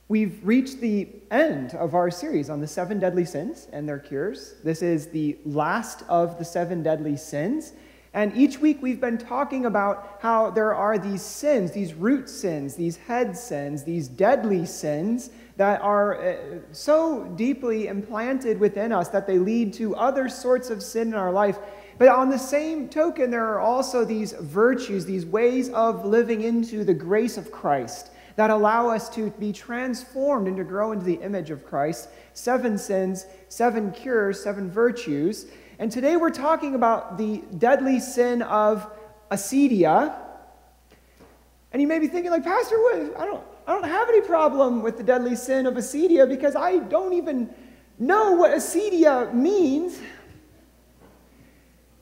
We've reached the end of our series on the 7 deadly sins and their cures. This is the last of the 7 deadly sins. And each week we've been talking about how there are these sins, these root sins, these head sins, these deadly sins that are so deeply implanted within us that they lead to other sorts of sin in our life. But on the same token, there are also these virtues, these ways of living into the grace of Christ that allow us to be transformed and to grow into the image of Christ. 7 sins, 7 cures, 7 virtues. And today we're talking about the deadly sin of acedia. And you may be thinking, like, Pastor, I don't have any problem with the deadly sin of acedia because I don't even know what acedia means.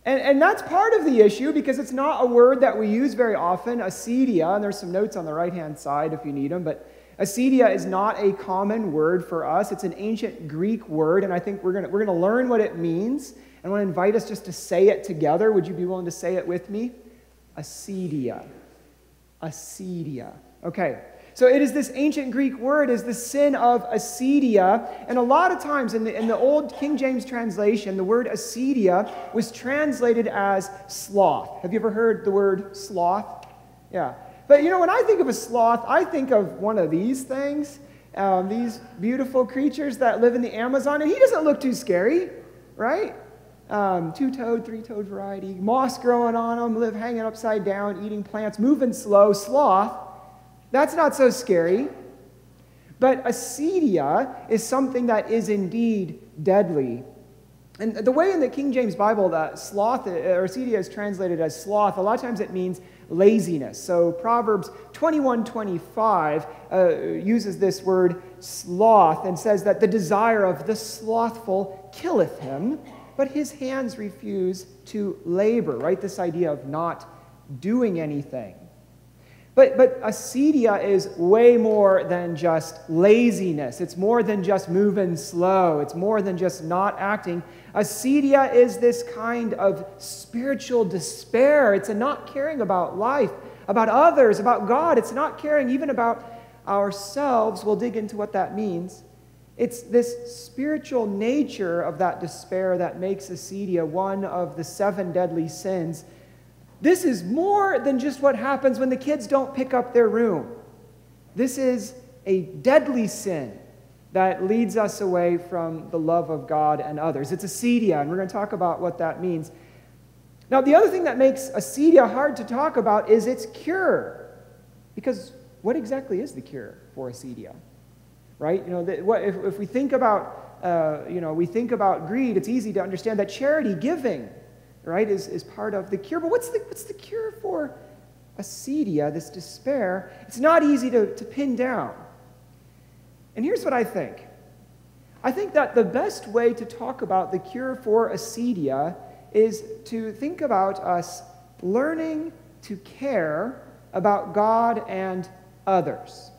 And that's part of the issue because it's not a word that we use very often, acedia, and there's some notes on the right-hand side if you need them, but acedia is not a common word for us. It's an ancient Greek word, and I think we're gonna learn what it means. And I want to invite us just to say it together. Would you be willing to say it with me? Acedia. Acedia. Okay. So it is this ancient Greek word, is the sin of acedia. And a lot of times in the old King James translation, the word acedia was translated as sloth. Have you ever heard the word sloth? Yeah. But when I think of a sloth, I think of one of these things, these beautiful creatures that live in the Amazon. And he doesn't look too scary, right? 2-toed, 3-toed variety, moss growing on them, live hanging upside down, eating plants, moving slow, sloth. That's not so scary. But acedia is something that is indeed deadly. And the way in the King James Bible that sloth, or acedia is translated as sloth, a lot of times it means laziness. So Proverbs 21:25 uses this word sloth and says that the desire of the slothful killeth him, but his hands refuse to labor, right? This idea of not doing anything. But acedia is way more than just laziness. It's more than just moving slow. It's more than just not acting. Acedia is this kind of spiritual despair. It's a not caring about life, about others, about God. It's not caring even about ourselves. We'll dig into what that means. It's this spiritual nature of that despair that makes acedia one of the 7 deadly sins. This is more than just what happens when the kids don't pick up their room. This is a deadly sin that leads us away from the love of God and others. It's acedia, and we're going to talk about what that means. Now, the other thing that makes acedia hard to talk about is its cure. Because what exactly is the cure for acedia? Right? If we think about, we think about greed, it's easy to understand that charity, giving, right, is part of the cure. But what's the cure for acedia, this despair? It's not easy to pin down. And here's what I think. I think that the best way to talk about the cure for acedia is to think about us learning to care about God and others.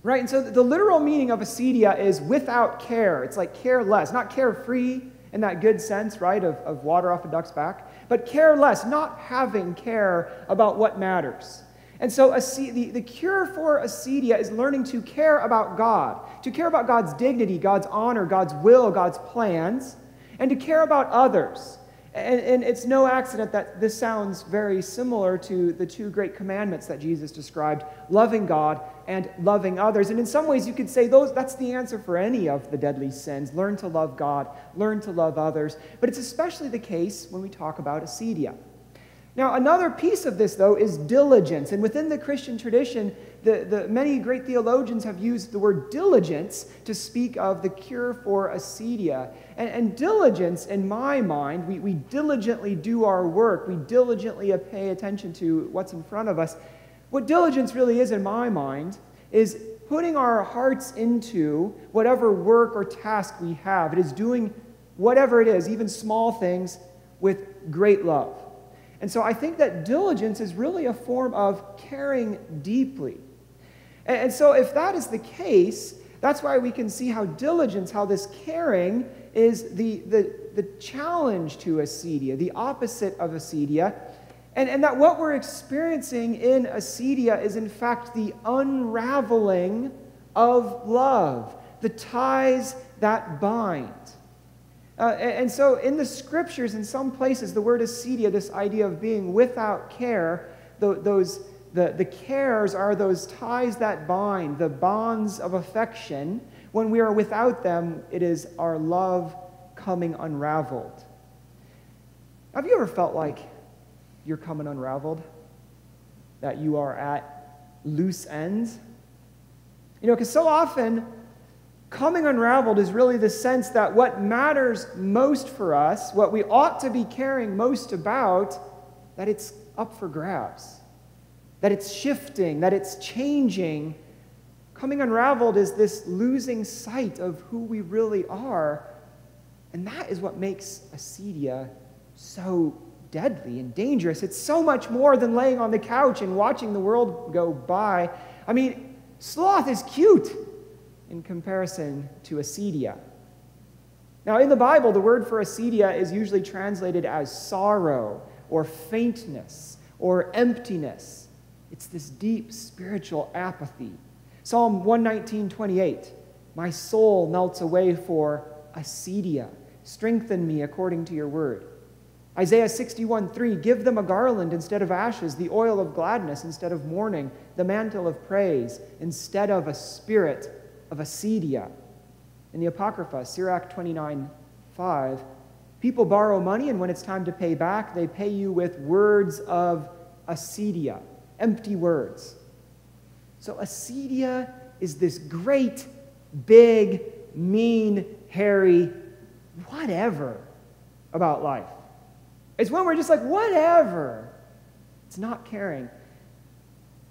Right? And so the literal meaning of acedia is without care. It's like careless, not carefree in that good sense, right, of water off a duck's back, but careless, not having care about what matters. And so the cure for acedia is learning to care about God, to care about God's dignity, God's honor, God's will, God's plans, and to care about others. And it's no accident that this sounds very similar to the 2 great commandments that Jesus described, loving God and loving others. And in some ways you could say that's the answer for any of the deadly sins. Learn to love God, learn to love others. But it's especially the case when we talk about acedia. Now, another piece of this, though, is diligence. And within the Christian tradition, the many great theologians have used the word diligence to speak of the cure for acedia. And diligence, in my mind, we diligently do our work. We diligently pay attention to what's in front of us. What diligence really is, in my mind, is putting our hearts into whatever work or task we have. It is doing whatever it is, even small things, with great love. And so I think that diligence is really a form of caring deeply. And so if that is the case, that's why we can see how diligence, how this caring is the challenge to acedia, the opposite of acedia. And that what we're experiencing in acedia is in fact the unraveling of love, the ties that bind. And so in the scriptures, in some places, the word acedia, this idea of being without care, the cares are those ties that bind, the bonds of affection. When we are without them, it is our love coming unraveled. Have you ever felt like you're coming unraveled? That you are at loose ends? Because so often, coming unraveled is really the sense that what matters most for us, what we ought to be caring most about, that it's up for grabs, that it's shifting, that it's changing. Coming unraveled is this losing sight of who we really are, and that is what makes acedia so deadly and dangerous. It's so much more than laying on the couch and watching the world go by. I mean, sloth is cute in comparison to acedia. Now, in the Bible, the word for acedia is usually translated as sorrow or faintness or emptiness. It's this deep spiritual apathy. Psalm 119:28, my soul melts away for acedia. Strengthen me according to your word. Isaiah 61:3, give them a garland instead of ashes, the oil of gladness instead of mourning, the mantle of praise instead of a spirit of acedia. In the Apocrypha, Sirach 29:5, people borrow money, and when it's time to pay back, they pay you with words of acedia, empty words. So acedia is this great, big, mean, hairy whatever about life. It's when we're just like, whatever. It's not caring.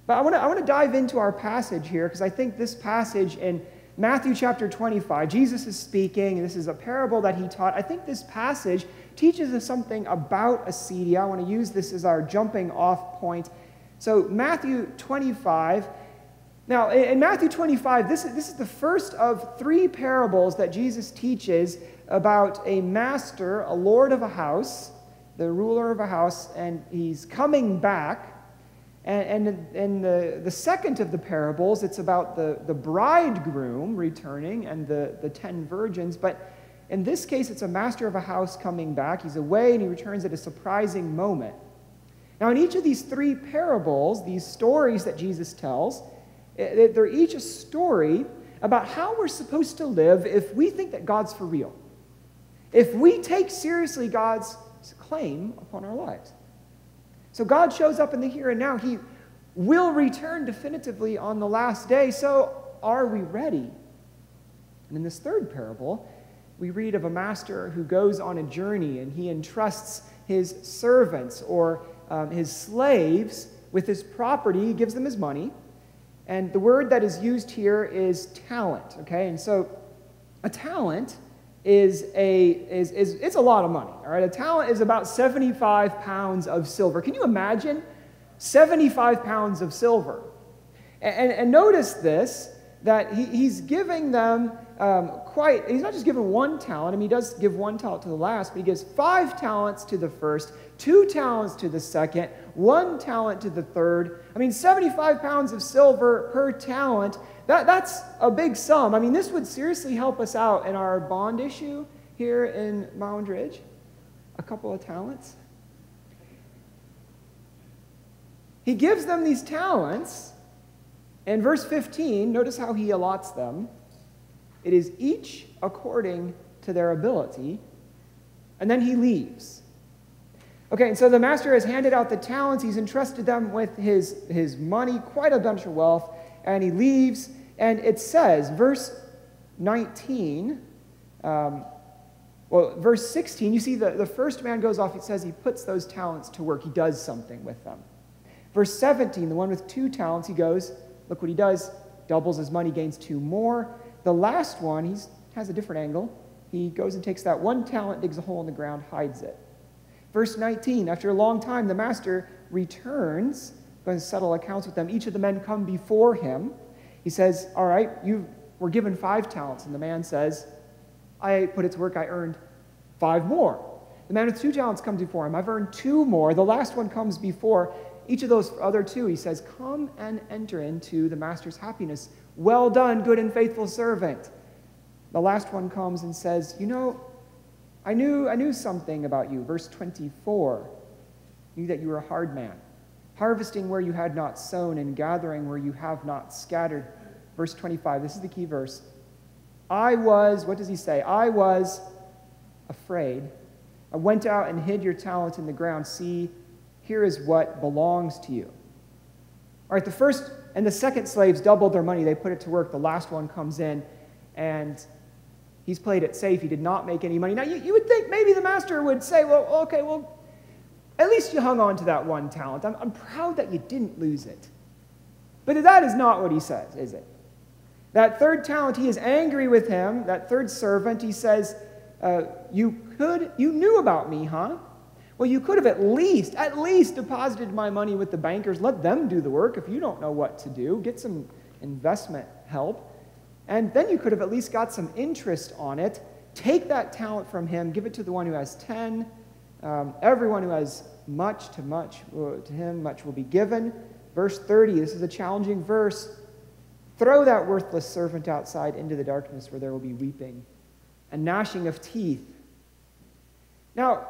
But I want to dive into our passage here, because I think this passage in Matthew chapter 25, Jesus is speaking, and this is a parable that he taught. I think this passage teaches us something about acedia. I want to use this as our jumping off point. So Matthew 25. Now, in Matthew 25, this is the first of three parables that Jesus teaches about a master, a lord of a house, the ruler of a house, and he's coming back. And the second of the parables, it's about the bridegroom returning and the 10 virgins. But in this case, it's a master of a house coming back. He's away, and he returns at a surprising moment. Now, in each of these three parables, these stories that Jesus tells, they're each a story about how we're supposed to live if we think that God's for real. If we take seriously God's claim upon our lives. So God shows up in the here and now. He will return definitively on the last day. So are we ready? And in this third parable, we read of a master who goes on a journey, and he entrusts his servants or his slaves with his property. He gives them his money. And the word that is used here is talent, okay? And so a talent is a lot of money, all right? A talent is about 75 pounds of silver. Can you imagine 75 pounds of silver? And notice this, that he's giving them he's not just giving one talent. I mean, he does give one talent to the last, but he gives 5 talents to the first, 2 talents to the second, 1 talent to the third. I mean, 75 pounds of silver per talent, that's a big sum. I mean, this would seriously help us out in our bond issue here in Mound Ridge. A couple of talents. He gives them these talents. In verse 15, notice how he allots them. It is each according to their ability. And then he leaves. Okay, and so the master has handed out the talents. He's entrusted them with his money, quite a bunch of wealth, and he leaves. And it says, verse 19, verse 16, you see the first man goes off. It says he puts those talents to work. He does something with them. Verse 17, the one with 2 talents, he goes, look what he does, doubles his money, gains 2 more. The last one, he has a different angle. He goes and takes that 1 talent, digs a hole in the ground, hides it. Verse 19, after a long time, the master returns, going to settle accounts with them. Each of the men come before him. He says, all right, you were given 5 talents. And the man says, I put it to work, I earned 5 more. The man with 2 talents comes before him. I've earned 2 more. The last one comes before. Each of those other 2, he says, come and enter into the master's happiness. Well done, good and faithful servant. The last one comes and says, I knew something about you. Verse 24, knew that you were a hard man, harvesting where you had not sown and gathering where you have not scattered. Verse 25, this is the key verse. What does he say? I was afraid. I went out and hid your talent in the ground. See, here is what belongs to you. All right, the first and the second slaves doubled their money. They put it to work. The last one comes in, and he's played it safe. He did not make any money. Now, you would think maybe the master would say, well, at least you hung on to that one talent. I'm proud that you didn't lose it. But that is not what he says, is it? That third talent, he is angry with him. That third servant, he says, you knew about me, huh? Well, you could have at least deposited my money with the bankers. Let them do the work if you don't know what to do. Get some investment help. And then you could have at least got some interest on it. Take that talent from him. Give it to the one who has 10. Everyone who has much, to him much will be given. Verse 30, this is a challenging verse. Throw that worthless servant outside into the darkness where there will be weeping and gnashing of teeth. Now,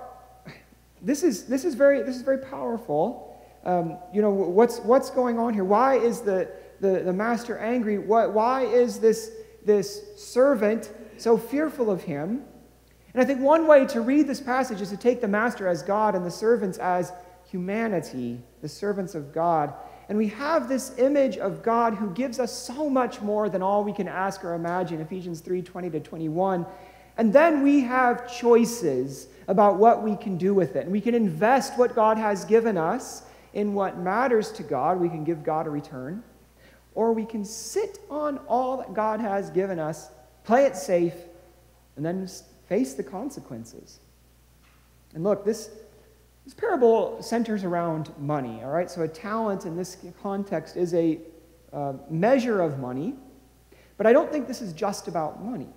this is very powerful. What's going on here? Why is the master angry? Why is this servant so fearful of him? And I think one way to read this passage is to take the master as God and the servants as humanity, the servants of God. And we have this image of God who gives us so much more than all we can ask or imagine, Ephesians 3:20-21. And then we have choices about what we can do with it. And we can invest what God has given us in what matters to God. We can give God a return. Or we can sit on all that God has given us, play it safe, and then face the consequences. And look, this parable centers around money, all right? So a talent in this context is a measure of money, but I don't think this is just about money.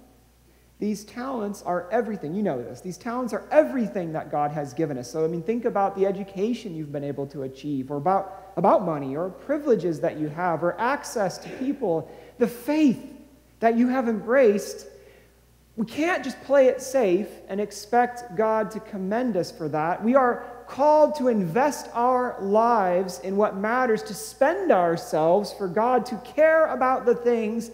These talents are everything. You know this. These talents are everything that God has given us. So, think about the education you've been able to achieve, or about money, or privileges that you have, or access to people, the faith that you have embraced. We can't just play it safe and expect God to commend us for that. We are called to invest our lives in what matters, to spend ourselves for God, to care about the things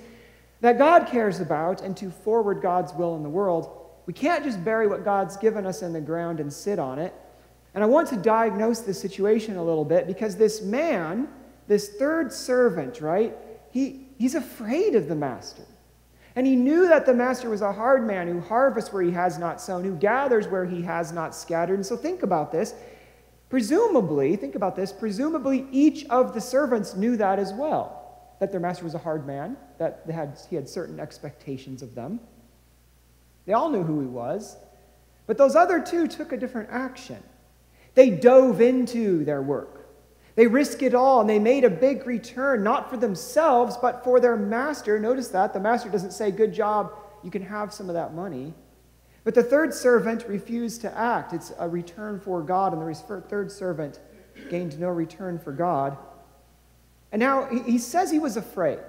that God cares about, and to forward God's will in the world. We can't just bury what God's given us in the ground and sit on it. And I want to diagnose this situation a little bit, because this man, this third servant, right, he's afraid of the master. And he knew that the master was a hard man who harvests where he has not sown, who gathers where he has not scattered. And so think about this. Presumably each of the servants knew that as well, that their master was a hard man, that he had certain expectations of them. They all knew who he was. But those other two took a different action. They dove into their work. They risked it all, and they made a big return, not for themselves, but for their master. Notice that. The master doesn't say, good job, you can have some of that money. But the third servant refused to act. It's a return for God, and the third servant gained no return for God. And now he says he was afraid.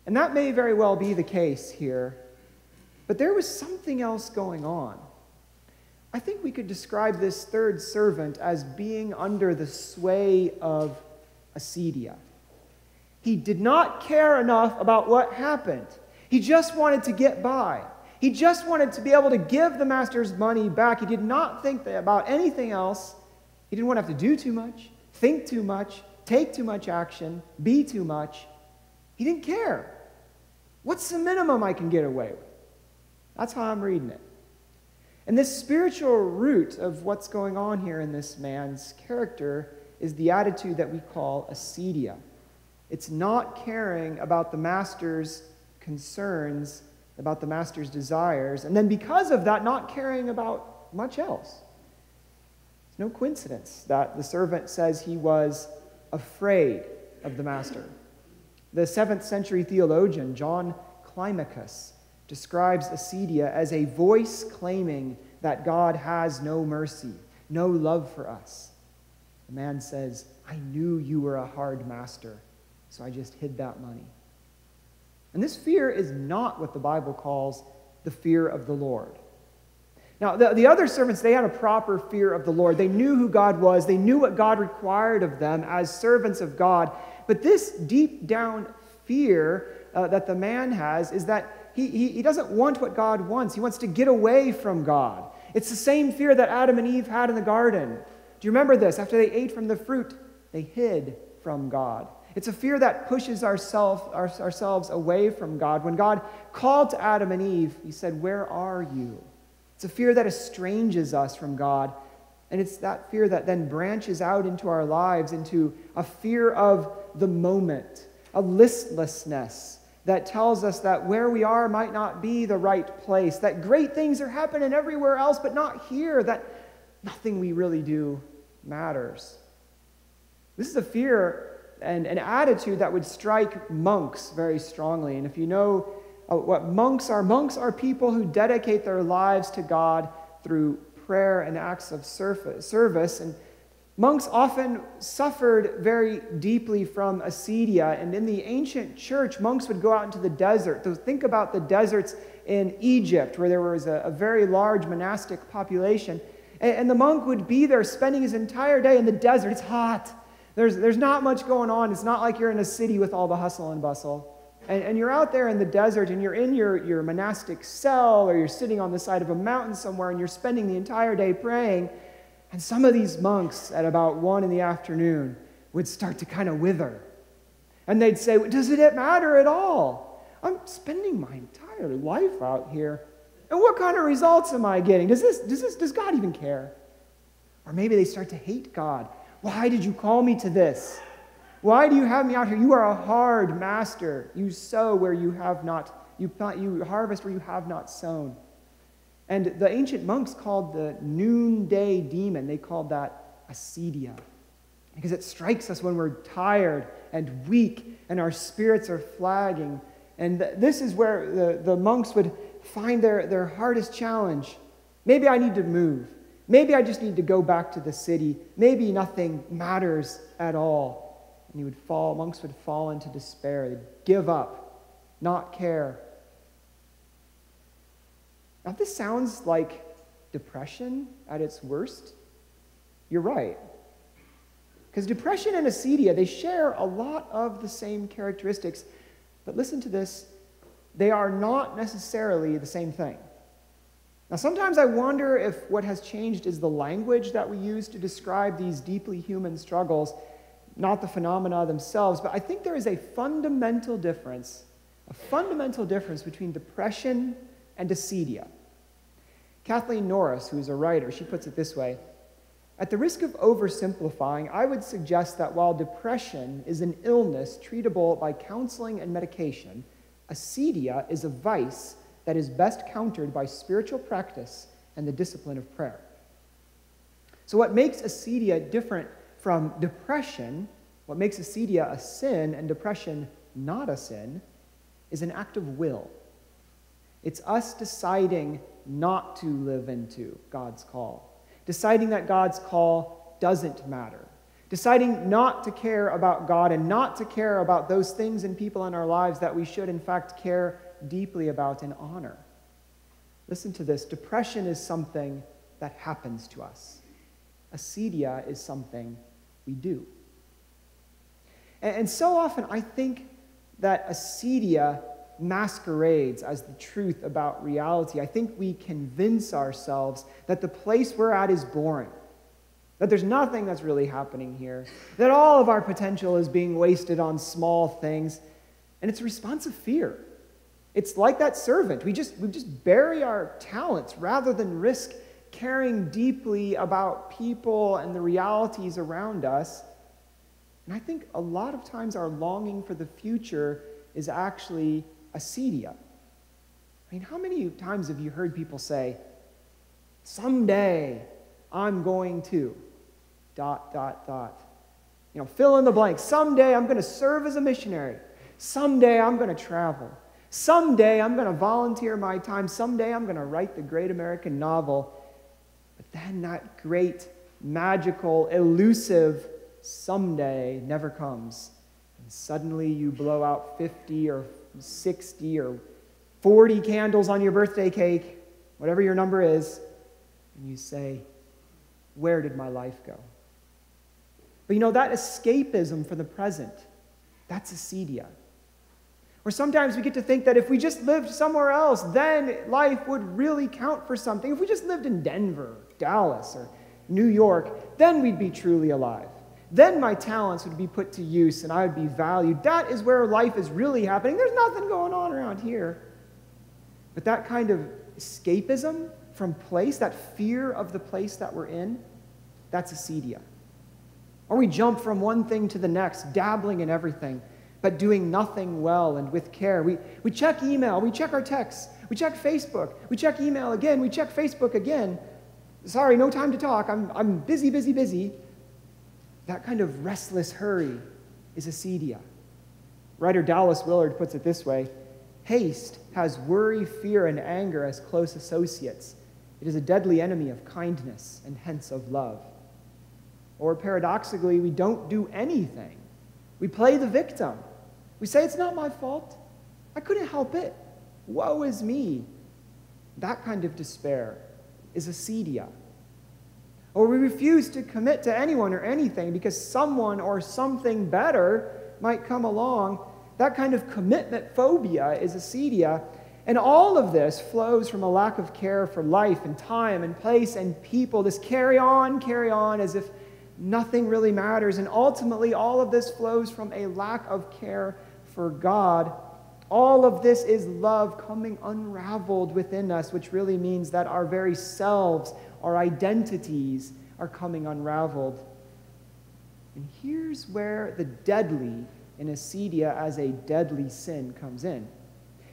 And that may very well be the case here. But there was something else going on. I think we could describe this third servant as being under the sway of acedia. He did not care enough about what happened. He just wanted to get by. He just wanted to be able to give the master's money back. He did not think about anything else. He didn't want to have to do too much, think too much, take too much action, be too much. He didn't care. What's the minimum I can get away with? That's how I'm reading it. And this spiritual root of what's going on here in this man's character is the attitude that we call acedia. It's not caring about the master's concerns, about the master's desires, and then because of that, not caring about much else. It's no coincidence that the servant says he was afraid of the master. The 7th century theologian John Climacus describes acedia as a voice claiming that God has no mercy, no love for us. The man says, I knew you were a hard master, so I just hid that money. And this fear is not what the Bible calls the fear of the Lord. Now, the other servants, they had a proper fear of the Lord. They knew who God was. They knew what God required of them as servants of God. But this deep down fear that the man has is that he doesn't want what God wants. He wants to get away from God. It's the same fear that Adam and Eve had in the garden. Do you remember this? After they ate from the fruit, they hid from God. It's a fear that pushes ourselves away from God. When God called to Adam and Eve, he said, "Where are you?" It's a fear that estranges us from God. And it's that fear that then branches out into our lives, into a fear of the moment, a listlessness that tells us that where we are might not be the right place, that great things are happening everywhere else, but not here, that nothing we really do matters. This is a fear and an attitude that would strike monks very strongly. And if you know what monks are people who dedicate their lives to God through prayer and acts of service. And monks often suffered very deeply from acedia. And in the ancient church, monks would go out into the desert. So think about the deserts in Egypt, where there was a very large monastic population. And the monk would be there spending his entire day in the desert. It's hot. There's not much going on. It's not like you're in a city with all the hustle and bustle. And you're out there in the desert, and you're in your monastic cell, or you're sitting on the side of a mountain somewhere, and you're spending the entire day praying. And some of these monks at about 1 in the afternoon would start to kind of wither. And they'd say, "Does it matter at all? I'm spending my entire life out here. And what kind of results am I getting? Does God even care?" Or maybe they start to hate God. "Why did you call me to this? Why do you have me out here? You are a hard master. You sow where you have not, you harvest where you have not sown." And the ancient monks called the noonday demon, they called that acedia, because it strikes us when we're tired and weak and our spirits are flagging. And this is where the monks would find their hardest challenge. Maybe I need to move. Maybe I just need to go back to the city. Maybe nothing matters at all. And monks would fall into despair. They'd give up, not care. Now, if this sounds like depression at its worst, you're right. Because depression and acedia, they share a lot of the same characteristics. But listen to this, they are not necessarily the same thing. Now, sometimes I wonder if what has changed is the language that we use to describe these deeply human struggles, not the phenomena themselves. But I think there is a fundamental difference between depression and acedia. Kathleen Norris, who is a writer, she puts it this way: "At the risk of oversimplifying, I would suggest that while depression is an illness treatable by counseling and medication, acedia is a vice that is best countered by spiritual practice and the discipline of prayer." So what makes acedia different from depression, what makes acedia a sin and depression not a sin, is an act of will. It's us deciding not to live into God's call, deciding that God's call doesn't matter, deciding not to care about God and not to care about those things and people in our lives that we should, in fact, care deeply about and honor. Listen to this. Depression is something that happens to us. Acedia is something we do. And so often I think that acedia masquerades as the truth about reality. I think we convince ourselves that the place we're at is boring, that there's nothing that's really happening here, that all of our potential is being wasted on small things, and it's a response of fear. It's like that servant. We just bury our talents rather than risk caring deeply about people and the realities around us. And I think a lot of times our longing for the future is actually acedia. I mean, how many times have you heard people say, "Someday I'm going to, ... fill in the blank. Someday I'm going to serve as a missionary. Someday I'm going to travel. Someday I'm going to volunteer my time. Someday I'm going to write the great American novel." But then that great, magical, elusive someday never comes. And suddenly you blow out 50 or 60 or 40 candles on your birthday cake, whatever your number is, and you say, where did my life go? But that escapism for the present, that's acedia. Or sometimes we get to think that if we just lived somewhere else, then life would really count for something. If we just lived in Denver, Dallas, or New York, then we'd be truly alive. Then my talents would be put to use and I would be valued. That is where life is really happening. There's nothing going on around here. But that kind of escapism from place, that fear of the place that we're in, that's acedia. Or we jump from one thing to the next, dabbling in everything, but doing nothing well and with care. We check email, we check our texts, we check Facebook, we check email again, we check Facebook again. Sorry, no time to talk, I'm busy, busy, busy. That kind of restless hurry is acedia. Writer Dallas Willard puts it this way: haste has worry, fear, and anger as close associates. It is a deadly enemy of kindness and hence of love. Or paradoxically, we don't do anything. We play the victim. We say, it's not my fault. I couldn't help it. Woe is me. That kind of despair is acedia. Or we refuse to commit to anyone or anything because someone or something better might come along. That kind of commitment phobia is acedia. And all of this flows from a lack of care for life and time and place and people. This carry on as if nothing really matters. And ultimately, all of this flows from a lack of care for God. All of this is love coming unraveled within us, which really means that our very selves, our identities, are coming unraveled. And here's where the deadly in acedia as a deadly sin comes in.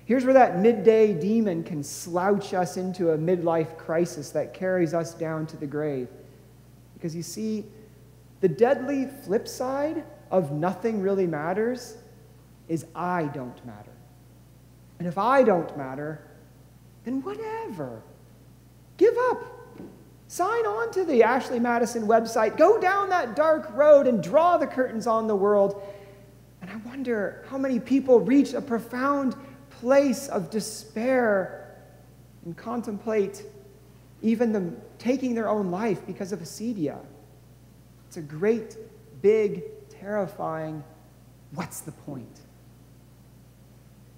Here's where that midday demon can slouch us into a midlife crisis that carries us down to the grave. Because you see, the deadly flip side of nothing really matters is I don't matter. And if I don't matter, then whatever. Give up. Sign on to the Ashley Madison website. Go down that dark road and draw the curtains on the world. And I wonder how many people reach a profound place of despair and contemplate even them taking their own life because of acedia. It's a great, big, terrifying, what's the point?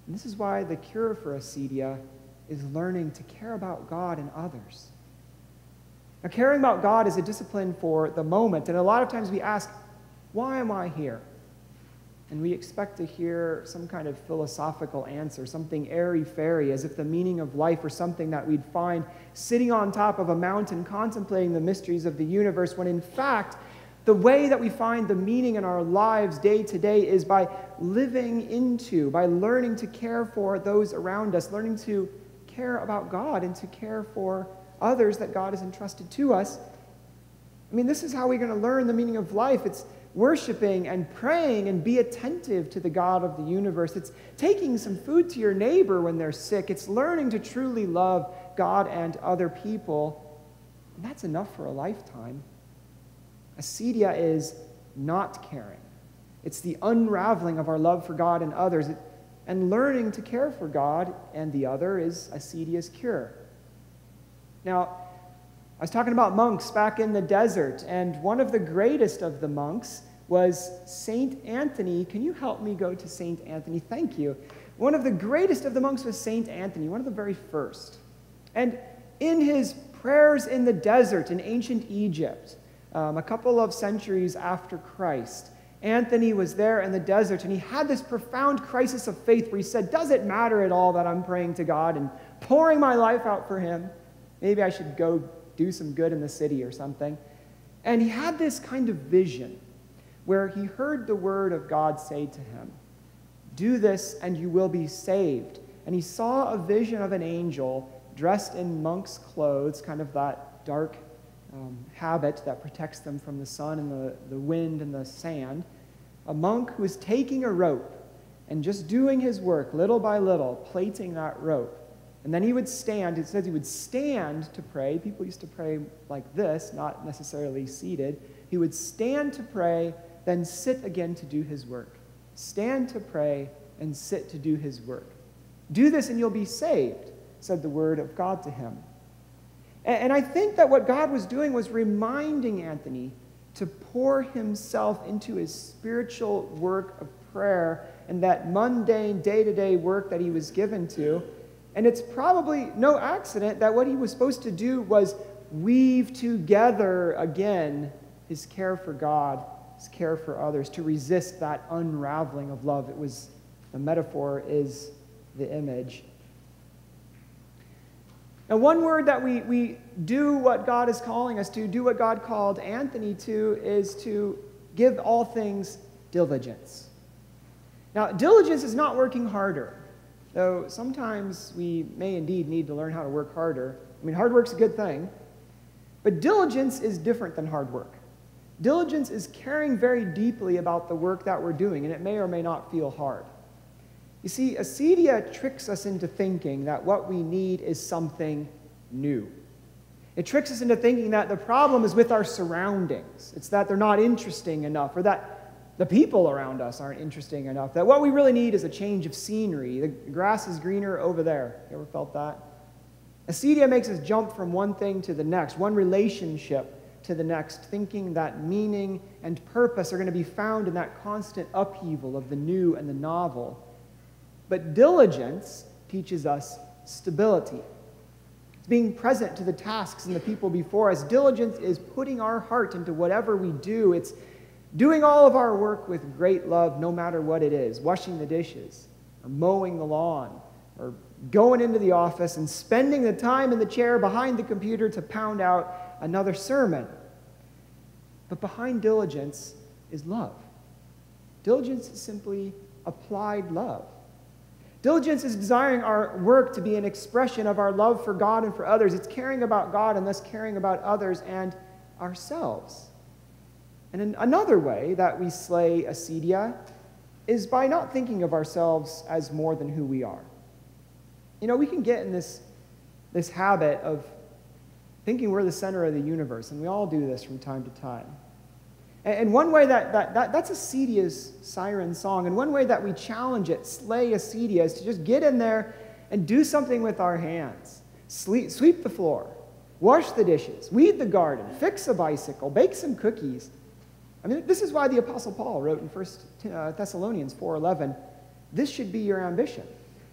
And this is why the cure for acedia is learning to care about God and others. Now, caring about God is a discipline for the moment, and a lot of times we ask, why am I here? And we expect to hear some kind of philosophical answer, something airy-fairy, as if the meaning of life were something that we'd find sitting on top of a mountain contemplating the mysteries of the universe, when in fact, the way that we find the meaning in our lives day to day is by living into, by learning to care for those around us, learning to care about God and to care for others that God has entrusted to us. I mean, this is how we're going to learn the meaning of life. It's worshiping and praying and be attentive to the God of the universe. It's taking some food to your neighbor when they're sick. It's learning to truly love God and other people. And that's enough for a lifetime. Acedia is not caring. It's the unraveling of our love for God and others. And learning to care for God and the other is acedia's cure. Now, I was talking about monks back in the desert, and one of the greatest of the monks was Saint Anthony. Can you help me go to Saint Anthony? Thank you. One of the greatest of the monks was Saint Anthony, one of the very first. And in his prayers in the desert in ancient Egypt, a couple of centuries after Christ, Anthony was there in the desert, and he had this profound crisis of faith where he said, does it matter at all that I'm praying to God and pouring my life out for him? Maybe I should go do some good in the city or something. And he had this kind of vision where he heard the word of God say to him, do this and you will be saved. And he saw a vision of an angel dressed in monk's clothes, kind of that dark habit that protects them from the sun and the wind and the sand. A monk who was taking a rope and just doing his work little by little, plaiting that rope. And then he would stand. It says he would stand to pray. People used to pray like this, not necessarily seated. He would stand to pray, then sit again to do his work. Stand to pray, and sit to do his work. Do this and you'll be saved, said the word of God to him. And I think that what God was doing was reminding Anthony to pour himself into his spiritual work of prayer and that mundane day-to-day work that he was given to. And it's probably no accident that what he was supposed to do was weave together again his care for God, his care for others, to resist that unraveling of love. The metaphor is the image. Now, one word that we do what God is calling us to, do what God called Anthony to, is to give all things diligence. Now, diligence is not working harder, though sometimes we may indeed need to learn how to work harder. I mean, hard work's a good thing, but diligence is different than hard work. Diligence is caring very deeply about the work that we're doing, and it may or may not feel hard. You see, acedia tricks us into thinking that what we need is something new. It tricks us into thinking that the problem is with our surroundings. It's that they're not interesting enough, or that the people around us aren't interesting enough, that what we really need is a change of scenery. The grass is greener over there. You ever felt that? Acedia makes us jump from one thing to the next, one relationship to the next, thinking that meaning and purpose are going to be found in that constant upheaval of the new and the novel. But diligence teaches us stability. It's being present to the tasks and the people before us. Diligence is putting our heart into whatever we do. It's doing all of our work with great love, no matter what it is. Washing the dishes, or mowing the lawn, or going into the office and spending the time in the chair behind the computer to pound out another sermon. But behind diligence is love. Diligence is simply applied love. Diligence is desiring our work to be an expression of our love for God and for others. It's caring about God and thus caring about others and ourselves. And in another way that we slay acedia is by not thinking of ourselves as more than who we are. You know, we can get in this habit of thinking we're the center of the universe, and we all do this from time to time. And one way that's acedia's siren song, and one way that we challenge it, slay acedia, is to just get in there and do something with our hands. Sweep the floor, wash the dishes, weed the garden, fix a bicycle, bake some cookies. I mean, this is why the Apostle Paul wrote in 1 Thessalonians 4:11, this should be your ambition,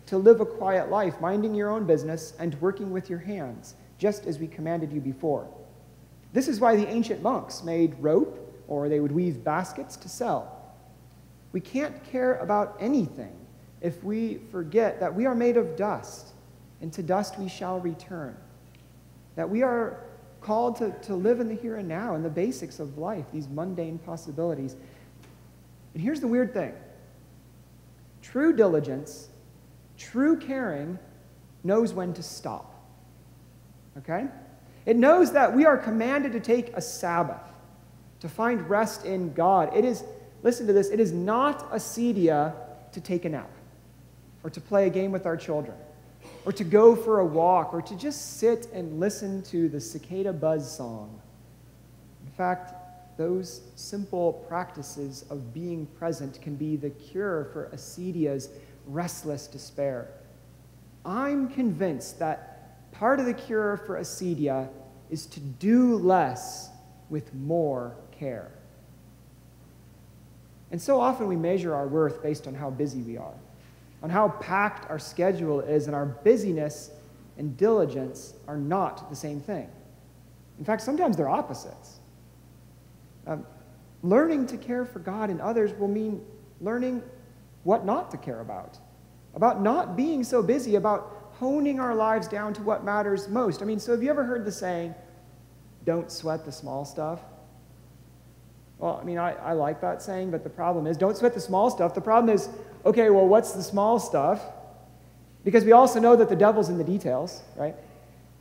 to live a quiet life, minding your own business and working with your hands, just as we commanded you before. This is why the ancient monks made rope, or they would weave baskets to sell. We can't care about anything if we forget that we are made of dust, and to dust we shall return. That we are called to live in the here and now, in the basics of life, these mundane possibilities. And here's the weird thing. True diligence, true caring, knows when to stop. Okay? It knows that we are commanded to take a Sabbath, to find rest in God. It is, listen to this, it is not acedia to take a nap, or to play a game with our children, or to go for a walk, or to just sit and listen to the cicada buzz song. In fact, those simple practices of being present can be the cure for acedia's restless despair. I'm convinced that part of the cure for acedia is to do less with more care. And so often we measure our worth based on how busy we are, on how packed our schedule is, and our busyness and diligence are not the same thing. In fact, sometimes they're opposites. Learning to care for God and others will mean learning what not to care about not being so busy, about honing our lives down to what matters most. I mean, so have you ever heard the saying, don't sweat the small stuff? Well, I mean, I like that saying, but the problem is, don't sweat the small stuff. The problem is, okay, well, what's the small stuff? Because we also know that the devil's in the details, right?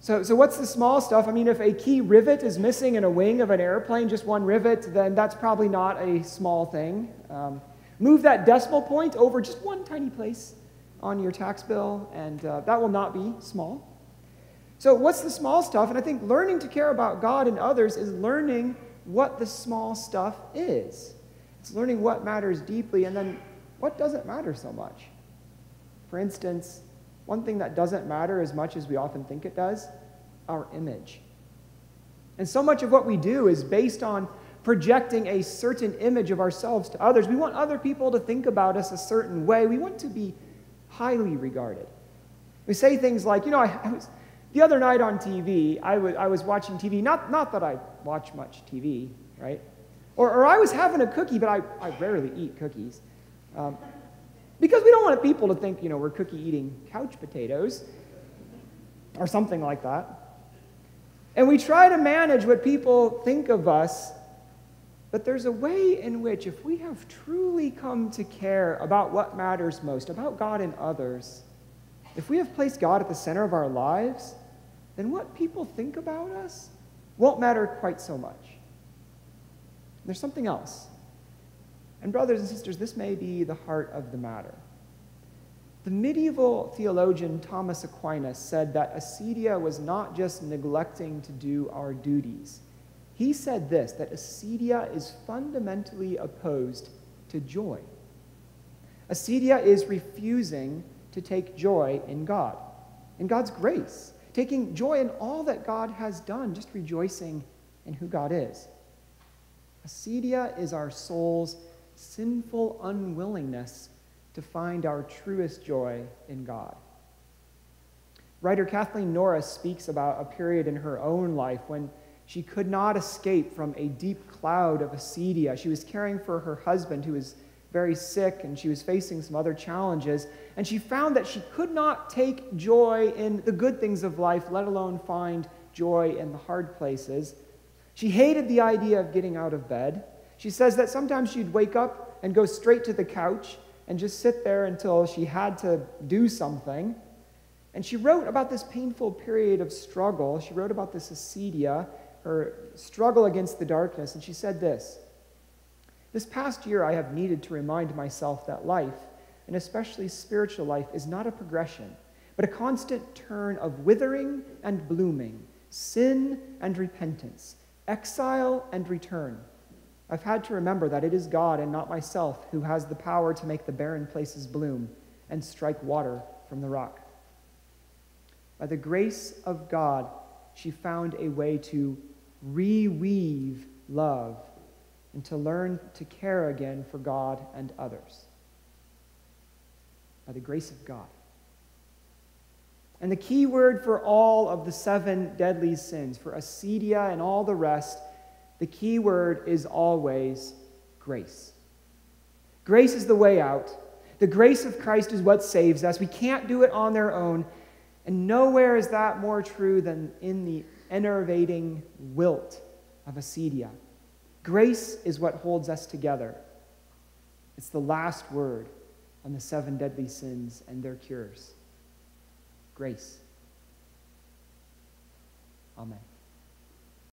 So what's the small stuff? I mean, if a key rivet is missing in a wing of an airplane, just one rivet, then that's probably not a small thing. Move that decimal point over just one tiny place on your tax bill, and that will not be small. So what's the small stuff? And I think learning to care about God and others is learning what the small stuff is. It's learning what matters deeply, and then what doesn't matter so much. For instance, one thing that doesn't matter as much as we often think it does, our image. And so much of what we do is based on projecting a certain image of ourselves to others. We want other people to think about us a certain way. We want to be highly regarded. We say things like, the other night on TV, I was watching TV, not that I watch much TV, right? Or I was having a cookie, but I rarely eat cookies. Because we don't want people to think, we're cookie-eating couch potatoes or something like that. And we try to manage what people think of us, but there's a way in which if we have truly come to care about what matters most, about God and others, if we have placed God at the center of our lives, then what people think about us won't matter quite so much. There's something else. And brothers and sisters, this may be the heart of the matter. The medieval theologian Thomas Aquinas said that acedia was not just neglecting to do our duties. He said this, that acedia is fundamentally opposed to joy. Acedia is refusing to take joy in God, in God's grace, taking joy in all that God has done, just rejoicing in who God is. Acedia is our soul's sinful unwillingness to find our truest joy in God. Writer Kathleen Norris speaks about a period in her own life when she could not escape from a deep cloud of acedia. She was caring for her husband who was very sick, and she was facing some other challenges, and she found that she could not take joy in the good things of life, let alone find joy in the hard places. She hated the idea of getting out of bed. She says that sometimes she'd wake up and go straight to the couch and just sit there until she had to do something. And she wrote about this painful period of struggle. She wrote about this acedia, her struggle against the darkness, and she said this past year I have needed to remind myself that life, and especially spiritual life, is not a progression, but a constant turn of withering and blooming, sin and repentance, exile and return. I've had to remember that it is God and not myself who has the power to make the barren places bloom and strike water from the rock. By the grace of God, she found a way to reweave love and to learn to care again for God and others. By the grace of God. And the key word for all of the 7 deadly sins, for acedia and all the rest, the key word is always grace. Grace is the way out. The grace of Christ is what saves us. We can't do it on their own. And nowhere is that more true than in the enervating wilt of acedia. Grace is what holds us together. It's the last word on the 7 deadly sins and their cures. Grace. Amen.